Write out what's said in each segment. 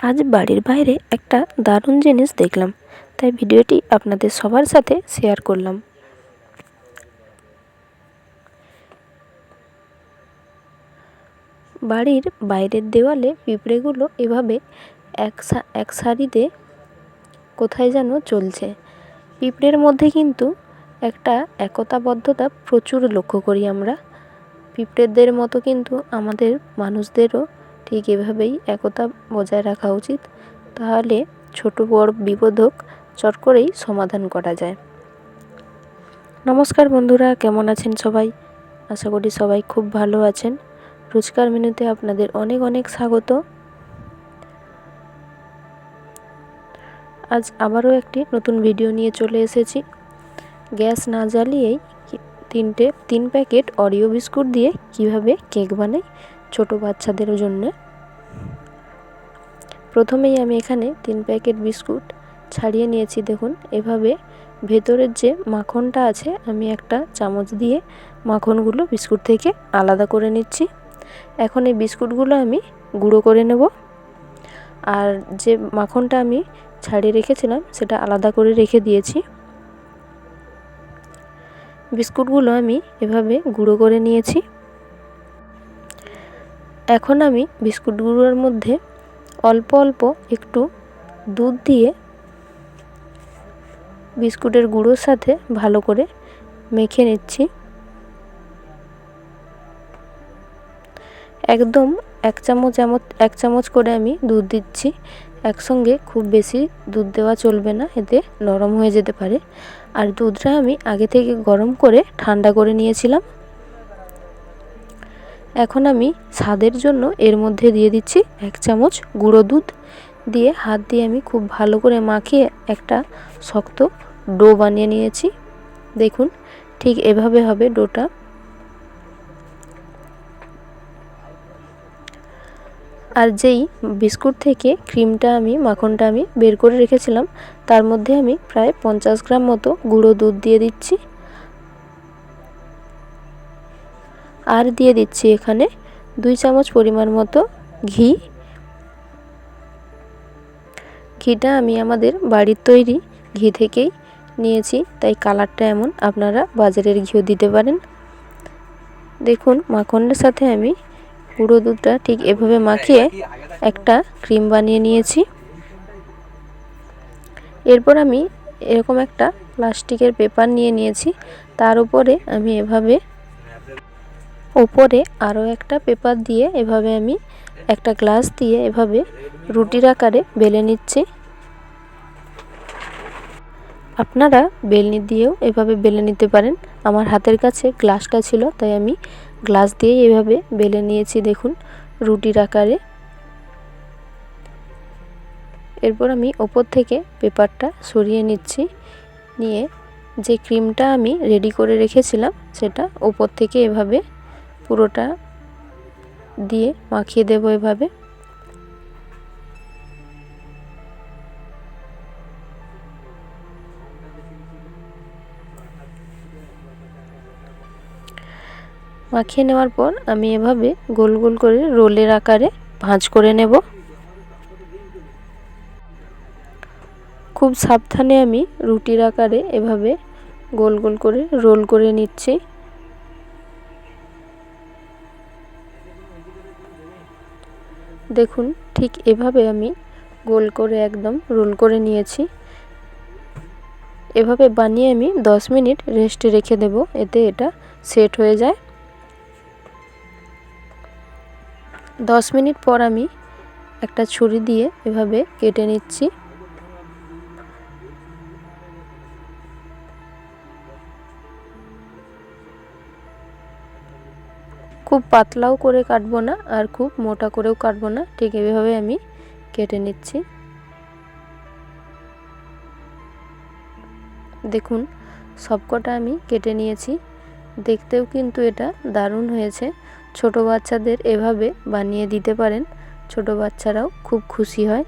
আজ বাড়ির বাইরে একটা দারুণ জিনিস দেখলাম, তাই ভিডিওটি আপনাদের সবার সাথে শেয়ার করলাম। বাড়ির বাইরের দেওয়ালে পিঁপড়েগুলো এভাবে এক সারিতে কোথায় যেন চলছে। পিঁপড়ের মধ্যে কিন্তু একটা একতাবদ্ধতা প্রচুর লক্ষ্য করি আমরা। পিঁপড়েদের মতো কিন্তু আমাদের মানুষদেরও ঠিক এভাবেই একতা বজায় রাখা উচিত, তাহলে ছোট বড় বিপদক চট করেই সমাধান করা যায়। নমস্কার বন্ধুরা, কেমন আছেন সবাই? আশা করি সবাই খুব ভালো আছেন। রোজকার মেনুতে আপনাদের অনেক অনেক স্বাগত। আজ আবারও একটি নতুন ভিডিও নিয়ে চলে এসেছি। গ্যাস না জ্বালিয়েই 3 প্যাকেট অরিও বিস্কুট দিয়ে কিভাবে কেক বানাই ছোট বাচ্চাদের জন্য। প্রথমেই আমি এখানে 3 প্যাকেট বিস্কুট ছাড়িয়ে নিয়েছি। দেখুন, এভাবে ভেতরের যে মাখনটা আছে আমি একটা চামচ দিয়ে মাখনগুলো বিস্কুট থেকে আলাদা করে নিচ্ছি। এখন এই বিস্কুটগুলো আমি গুঁড়ো করে নেব, আর যে মাখনটা আমি ছাড়িয়ে রেখেছিলাম সেটা আলাদা করে রেখে দিয়েছি। বিস্কুটগুলো আমি এভাবে গুঁড়ো করে নিয়েছি। এখন আমি বিস্কুটগুলোর মধ্যে অল্প অল্প একটু দুধ দিয়ে বিস্কুটের গুঁড়োর সাথে ভালো করে মেখে নিচ্ছি। একদম এক চামচ করে আমি দুধ দিচ্ছি। একসঙ্গে খুব বেশি দুধ দেওয়া চলবে না, এতে নরম হয়ে যেতে পারে। আর দুধটা আমি আগে থেকে গরম করে ঠান্ডা করে নিয়েছিলাম। এখন আমি স্বাদের জন্য এর মধ্যে দিয়ে দিচ্ছি 1 চামচ গুঁড়ো দুধ। দিয়ে হাত দিয়ে আমি খুব ভালো করে মাখিয়ে একটা শক্ত ডো বানিয়ে নিয়েছি। দেখুন, ঠিক এভাবে হবে ডোটা। আর যেই বিস্কুট থেকে মাখনটা আমি বের করে রেখেছিলাম, তার মধ্যে আমি প্রায় 50 গ্রাম মতো গুঁড়ো দুধ দিয়ে দিচ্ছি। আর দিয়ে দিচ্ছি এখানে 2 চামচ পরিমাণ মতো ঘি। ঘিটা আমি আমাদের বাড়ির তৈরি ঘি থেকেই নিয়েছি, তাই কালারটা এমন। আপনারা বাজারের ঘিও দিতে পারেন। দেখুন, মাখনের সাথে আমি গুঁড়ো দুধটা ঠিক এভাবে মাখিয়ে একটা ক্রিম বানিয়ে নিয়েছি। এরপর আমি এরকম একটা প্লাস্টিকের পেপার নিয়ে নিয়েছি। তার উপরে আমি এভাবে আরও একটা পেপার দিয়ে এভাবে আমি একটা গ্লাস দিয়ে এভাবে রুটির আকারে বেলে নিচ্ছি। আপনারা বেলনি দিয়েও এভাবে বেলে নিতে পারেন। আমার হাতের কাছে গ্লাসটা ছিল, তাই আমি গ্লাস দিয়ে এভাবে বেলে নিয়েছি। দেখুন, রুটির আকারে। এরপর আমি ওপর থেকে পেপারটা সরিয়ে নিচ্ছি। নিয়ে যে ক্রিমটা আমি রেডি করে রেখেছিলাম সেটা ওপর থেকে এভাবে পুরোটা দিয়ে মাখিয়ে দেব। এভাবে মাখিয়ে নেওয়ার পর আমি এভাবে গোল গোল করে রোলের আকারে ভাঁজ করে নেব। খুব সাবধানে আমি রুটির আকারে এভাবে গোল গোল করে রোল করে নিচ্ছি। দেখুন, ঠিক এভাবে আমি গোল করে একদম রোল করে নিয়েছি। এভাবে বানিয়ে আমি 10 মিনিট রেস্টে রেখে দেব, এতে এটা সেট হয়ে যায়। 10 মিনিট পর আমি একটা ছুরি দিয়ে এভাবে কেটে নিচ্ছি। খুব পাতলাও করে কাটবো না, আর খুব মোটা করেও কাটবো না, ঠিক এভাবে আমি কেটে নিচ্ছি। দেখুন, সবকটা আমি কেটে নিয়েছি। দেখতেও কিন্তু এটা দারুণ হয়েছে। ছোট বাচ্চাদের এভাবে বানিয়ে দিতে পারেন, ছোট বাচ্চারাও খুব খুশি হয়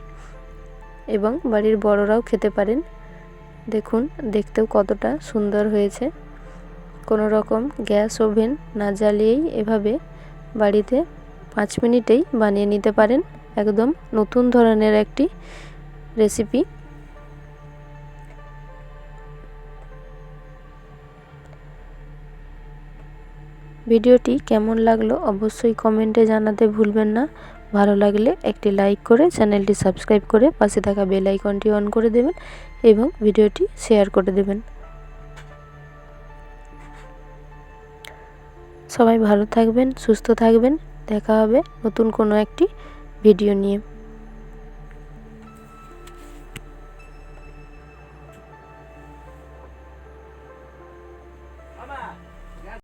এবং বাড়ির বড়রাও খেতে পারেন। দেখুন, দেখতেও কতটা সুন্দর হয়েছে। কোনো রকম গ্যাস ওভেন না জ্বালিয়েই এভাবে বাড়িতে 5 মিনিটেই বানিয়ে নিতে পারেন। একদম নতুন ধরনের একটি রেসিপি। ভিডিওটি কেমন লাগলো অবশ্যই কমেন্টে জানাতে ভুলবেন না। ভালো লাগলে একটি লাইক করে চ্যানেলটি সাবস্ক্রাইব করে পাশে থাকা বেল আইকনটি অন করে দেবেন এবং ভিডিওটি শেয়ার করে দেবেন। সবাই ভালো থাকবেন, সুস্থ থাকবেন। দেখা হবে নতুন কোনো একটি ভিডিও নিয়ে।